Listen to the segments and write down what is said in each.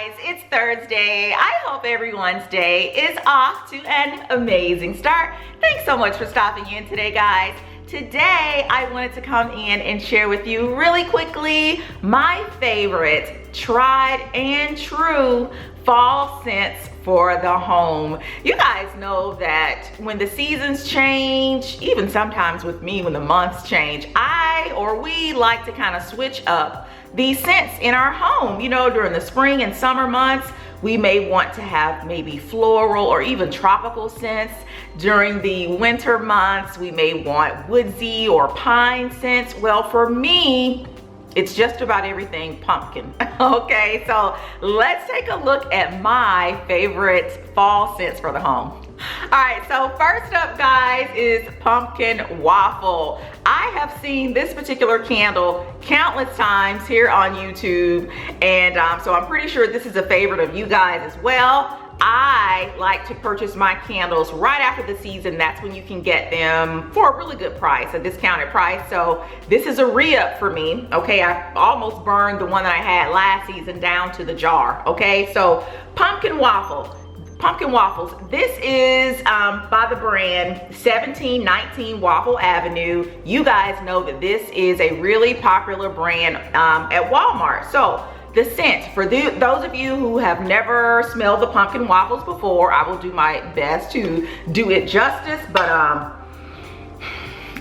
It's Thursday. I hope everyone's day is off to an amazing start. Thanks so much for stopping in today, guys. Today, I wanted to come in and share with you really quickly my favorite tried and true fall scents for the home. You guys know that when the seasons change, even sometimes with me when the months change, we like to kind of switch up these scents in our home. You know, during the spring and summer months, we may want to have maybe floral or even tropical scents. During the winter months, we may want woodsy or pine scents. Well, for me, it's just about everything pumpkin. Okay, so let's take a look at my favorite fall scents for the home. All right, so first up, guys, is pumpkin waffle. I have seen this particular candle countless times here on YouTube, and so I'm pretty sure this is a favorite of you guys as well. I like to purchase my candles right after the season. That's when you can get them for a really good price, a discounted price. So this is a re-up for me. Okay, I almost burned the one that I had last season down to the jar. Okay, so pumpkin waffles. This is by the brand 1719 Waffle Avenue. You guys know that this is a really popular brand at Walmart. So the scent, for those of you who have never smelled the pumpkin waffles before, I will do my best to do it justice, but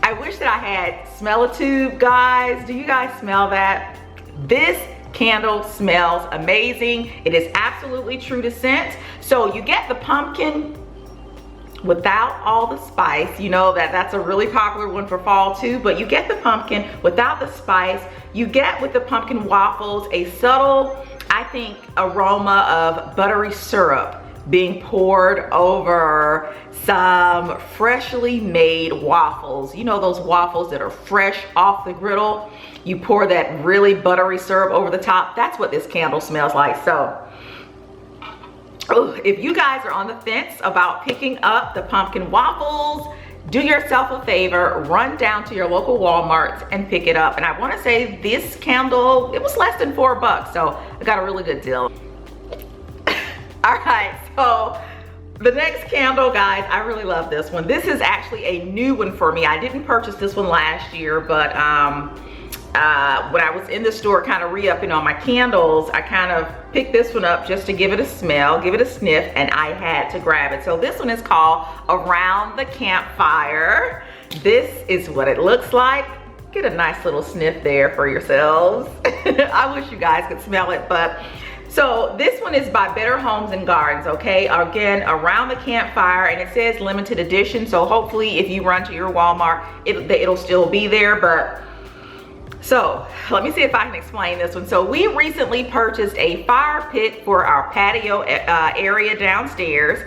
I wish that I had smell-a-tube, guys. Do you guys smell that? This candle smells amazing. It is absolutely true to scent. So you get the pumpkin without all the spice. You know that's a really popular one for fall too, but you get the pumpkin without the spice. You get with the pumpkin waffles a subtle, I think, aroma of buttery syrup being poured over some freshly made waffles. You know those waffles that are fresh off the griddle? You pour that really buttery syrup over the top. That's what this candle smells like. So if you guys are on the fence about picking up the pumpkin waffles, do yourself a favor, run down to your local Walmart and pick it up. And I want to say this candle, it was less than $4, so I got a really good deal. All right, so the next candle, guys, I really love this one. This is actually a new one for me. I didn't purchase this one last year, but when I was in the store kind of re-upping on my candles, I kind of picked this one up just to give it a smell, give it a sniff, and I had to grab it. So this one is called Around the Campfire. This is what it looks like. Get a nice little sniff there for yourselves. I wish you guys could smell it, but so this one is by Better Homes and Gardens, okay? Again, Around the Campfire, and it says limited edition, so hopefully if you run to your Walmart, it'll still be there. But so let me see if I can explain this one. So we recently purchased a fire pit for our patio area downstairs.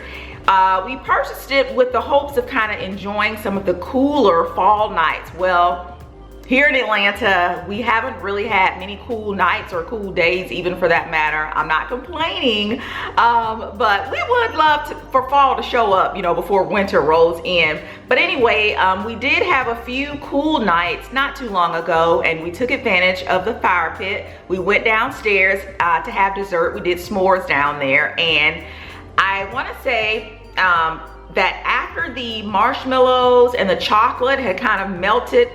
We purchased it with the hopes of kind of enjoying some of the cooler fall nights. Well, here in Atlanta, we haven't really had many cool nights or cool days, even for that matter. I'm not complaining, but we would love for fall to show up, you know, before winter rolls in. But anyway, we did have a few cool nights not too long ago, and we took advantage of the fire pit. We went downstairs to have dessert. We did s'mores down there, and I want to say that after the marshmallows and the chocolate had kind of melted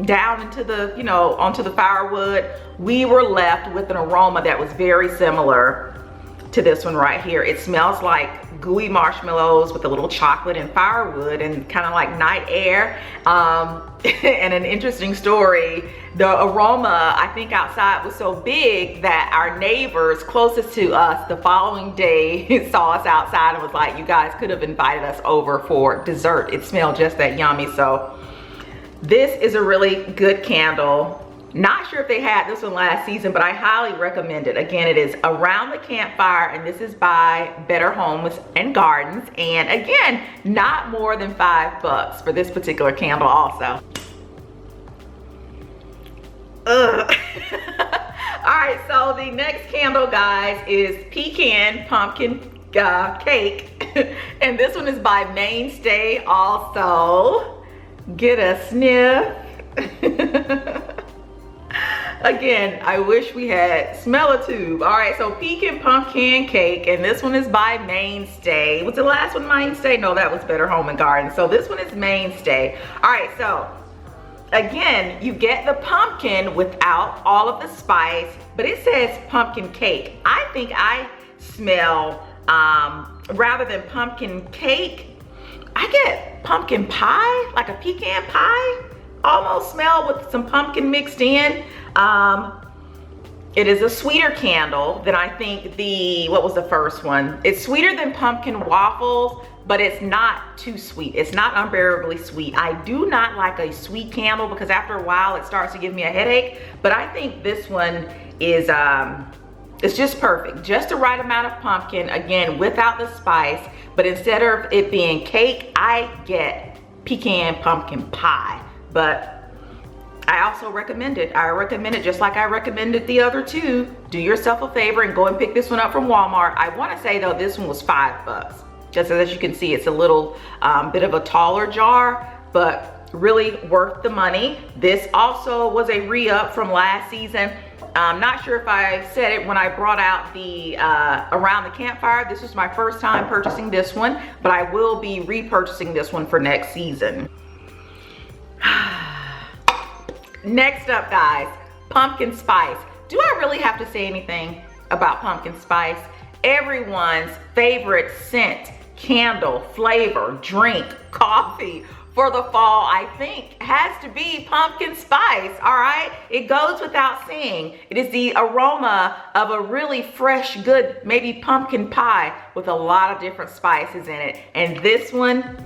down into the, you know, onto the firewood, we were left with an aroma that was very similar to this one right here. It smells like gooey marshmallows with a little chocolate and firewood and kind of like night air. And an interesting story, the aroma, I think, outside was so big that our neighbors closest to us the following day saw us outside and was like, you guys could have invited us over for dessert. It smelled just that yummy. So this is a really good candle. Not sure if they had this one last season, but I highly recommend it. Again, it is Around the Campfire, and this is by Better Homes and Gardens. And again, not more than $5 for this particular candle also. Ugh. All right, so the next candle, guys, is Pecan Pumpkin Cake. And this one is by Mainstay also. Get a sniff. Again, I wish we had smell a tube. All right, so Pecan Pumpkin Cake, and this one is by Mainstay. Was the last one Mainstay? No, that was Better Home and Garden. So this one is Mainstay. All right, so again, you get the pumpkin without all of the spice, but it says pumpkin cake. I think I smell, rather than pumpkin cake, I get pumpkin pie, like a pecan pie. Almost smell with some pumpkin mixed in. It is a sweeter candle than I think what was the first one? It's sweeter than pumpkin waffles, but it's not too sweet. It's not unbearably sweet. I do not like a sweet candle because after a while it starts to give me a headache, but I think this one is, it's just perfect. Just the right amount of pumpkin, again, without the spice, but instead of it being cake, I get pecan pumpkin pie. But I also recommend it. I recommend it just like I recommended the other two. Do yourself a favor and go and pick this one up from Walmart. I want to say though, this one was $5. Just as you can see, it's a little bit of a taller jar, but really worth the money. This also was a re-up from last season. I'm not sure if I said it when I brought out the around the campfire. This was my first time purchasing this one, but I will be repurchasing this one for next season. Next up, guys, pumpkin spice. Do I really have to say anything about pumpkin spice? Everyone's favorite scent, candle, flavor, drink, coffee for the fall, I think, has to be pumpkin spice, all right? It goes without saying. It is the aroma of a really fresh, good, maybe pumpkin pie with a lot of different spices in it. And this one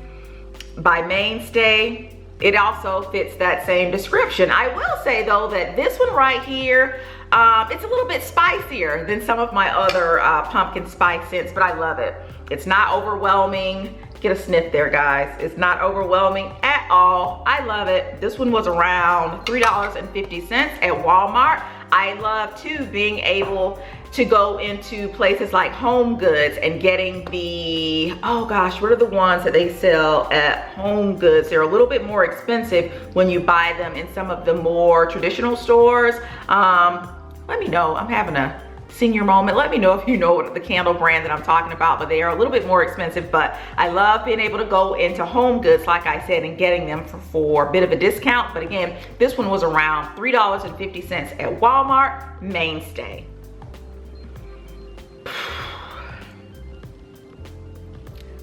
by Mainstay, it also fits that same description. I will say though that this one right here, it's a little bit spicier than some of my other pumpkin spice scents, but I love it. It's not overwhelming. Get a sniff there, guys. It's not overwhelming at all. I love it. This one was around $3.50 at Walmart. I love too being able to go into places like Home Goods and getting the, oh gosh, what are the ones that they sell at Home Goods? They're a little bit more expensive when you buy them in some of the more traditional stores. Let me know, I'm having a senior moment. Let me know if you know what the candle brand that I'm talking about, but they are a little bit more expensive. But I love being able to go into Home Goods, like I said, and getting them for a bit of a discount. But again, this one was around $3.50 at Walmart, Mainstay.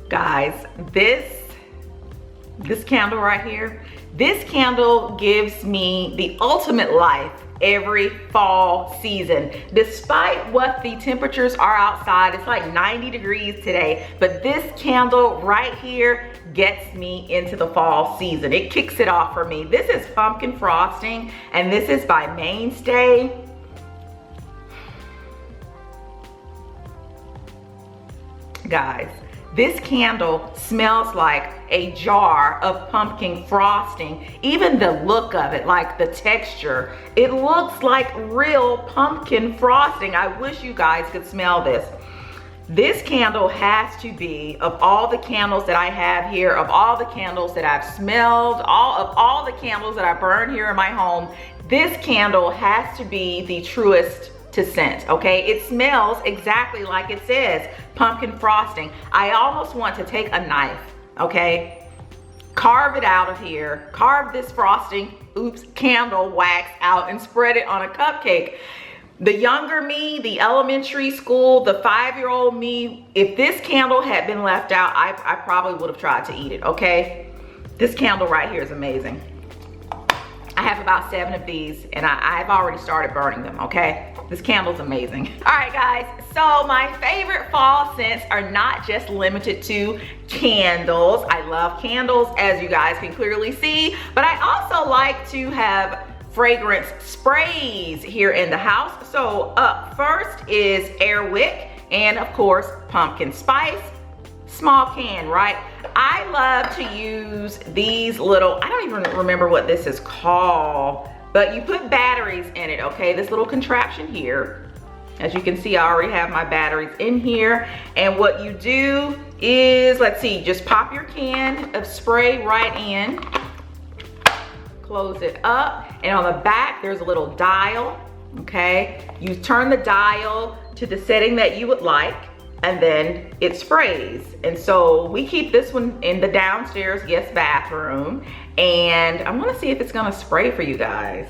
Guys, this candle right here, this candle gives me the ultimate life every fall season. Despite what the temperatures are outside, it's like 90 degrees today, but this candle right here gets me into the fall season. It kicks it off for me. This is pumpkin frosting, and this is by Mainstay. Guys, this candle smells like a jar of pumpkin frosting. Even the look of it, like the texture, it looks like real pumpkin frosting. I wish you guys could smell this. This candle has to be, of all the candles that I have here, of all the candles that I've smelled, all the candles that I burn here in my home, this candle has to be the truest to scent, okay? It smells exactly like it says, pumpkin frosting. I almost want to take a knife, okay? Carve it out of here, carve this frosting, candle wax out and spread it on a cupcake. The younger me, the elementary school, the 5-year-old me, if this candle had been left out, I probably would have tried to eat it, okay? This candle right here is amazing. I have about 7 of these and I've already started burning them, okay? This candle's amazing. All right, guys, so my favorite fall scents are not just limited to candles. I love candles, as you guys can clearly see, but I also like to have fragrance sprays here in the house. So up first is Airwick, and of course, pumpkin spice. Small can, right? I love to use these little, I don't even remember what this is called, but you put batteries in it, okay? This little contraption here. As you can see, I already have my batteries in here. And what you do is, let's see, just pop your can of spray right in, close it up, and on the back, there's a little dial. okay? You turn the dial to the setting that you would like, and then it sprays. And so we keep this one in the downstairs guest bathroom, and I wanna see if it's gonna spray for you guys.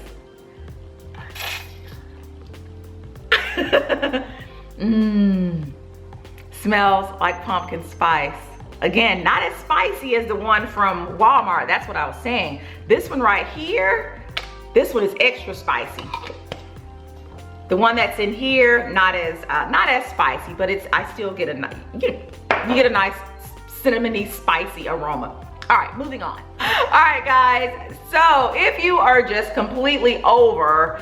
Smells like pumpkin spice. Again, not as spicy as the one from Walmart, that's what I was saying. This one right here, this one is extra spicy. The one that's in here, not as spicy, but I still get a nice, you get a nice cinnamony spicy aroma. All right, moving on. All right, guys, so if you are just completely over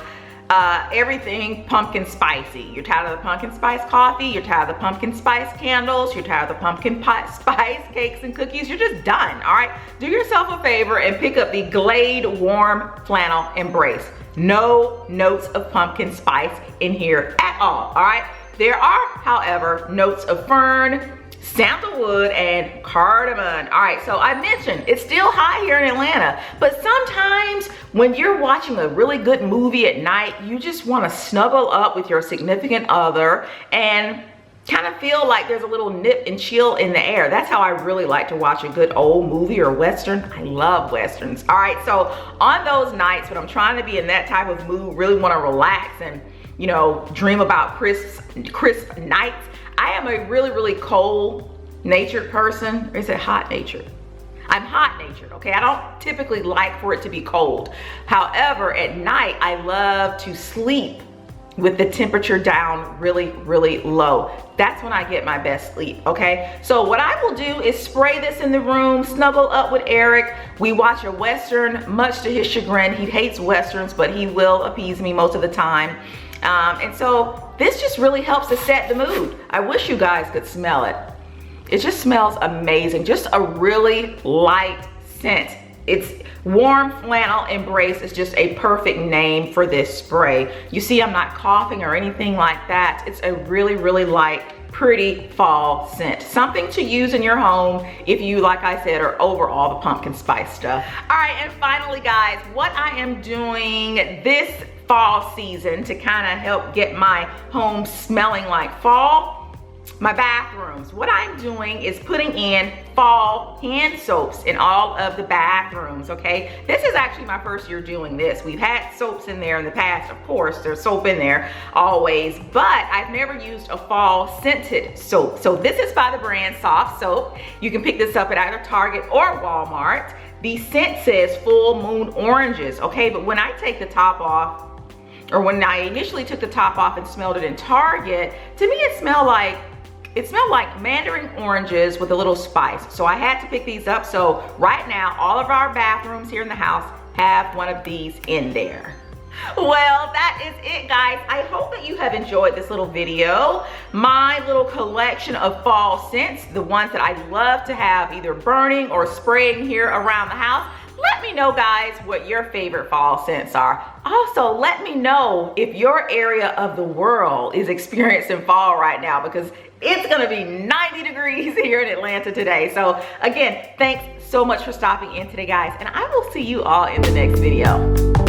everything pumpkin spicy, you're tired of the pumpkin spice coffee, you're tired of the pumpkin spice candles, you're tired of the pumpkin spice cakes and cookies, you're just done, all right? Do yourself a favor and pick up the Glade Warm Flannel Embrace. No notes of pumpkin spice in here at all right? There are, however, notes of fern, sandalwood, and cardamom. All right, so I mentioned it's still hot here in Atlanta, but sometimes when you're watching a really good movie at night, you just want to snuggle up with your significant other and kind of feel like there's a little nip and chill in the air. That's how I really like to watch a good old movie or Western. I love Westerns. All right, so on those nights when I'm trying to be in that type of mood, really want to relax and, you know, dream about crisp nights, I am a really cold natured person. Or is it hot natured? I'm hot natured, okay? I don't typically like for it to be cold. However, at night, I love to sleep with the temperature down really low. That's when I get my best sleep, okay? So what I will do is spray this in the room, snuggle up with Eric. We watch a Western, much to his chagrin. He hates Westerns, but he will appease me most of the time. And so this just really helps to set the mood. I wish you guys could smell it. It just smells amazing. Just a really light scent. It's Warm Flannel Embrace is just a perfect name for this spray. You see, I'm not coughing or anything like that. It's a really light, pretty fall scent. Something to use in your home if you, like I said, are over all the pumpkin spice stuff. All right, and finally, guys, what I am doing this fall season to kind of help get my home smelling like fall, my bathrooms, what I'm doing is putting in fall hand soaps in all of the bathrooms, okay? This is actually my first year doing this. We've had soaps in there in the past, of course, there's soap in there always, but I've never used a fall scented soap. So this is by the brand Soft Soap. You can pick this up at either Target or Walmart. The scent says Full Moon Oranges, okay? But when I take the top off, or when I initially took the top off and smelled it in Target, to me it smelled like mandarin oranges with a little spice. So I had to pick these up. So right now, all of our bathrooms here in the house have one of these in there. Well, that is it, guys. I hope that you have enjoyed this little video. My little collection of fall scents, the ones that I love to have either burning or spraying here around the house. Let me know, guys, what your favorite fall scents are. Also, let me know if your area of the world is experiencing fall right now, because it's gonna be 90 degrees here in Atlanta today. So again, thanks so much for stopping in today, guys, and I will see you all in the next video.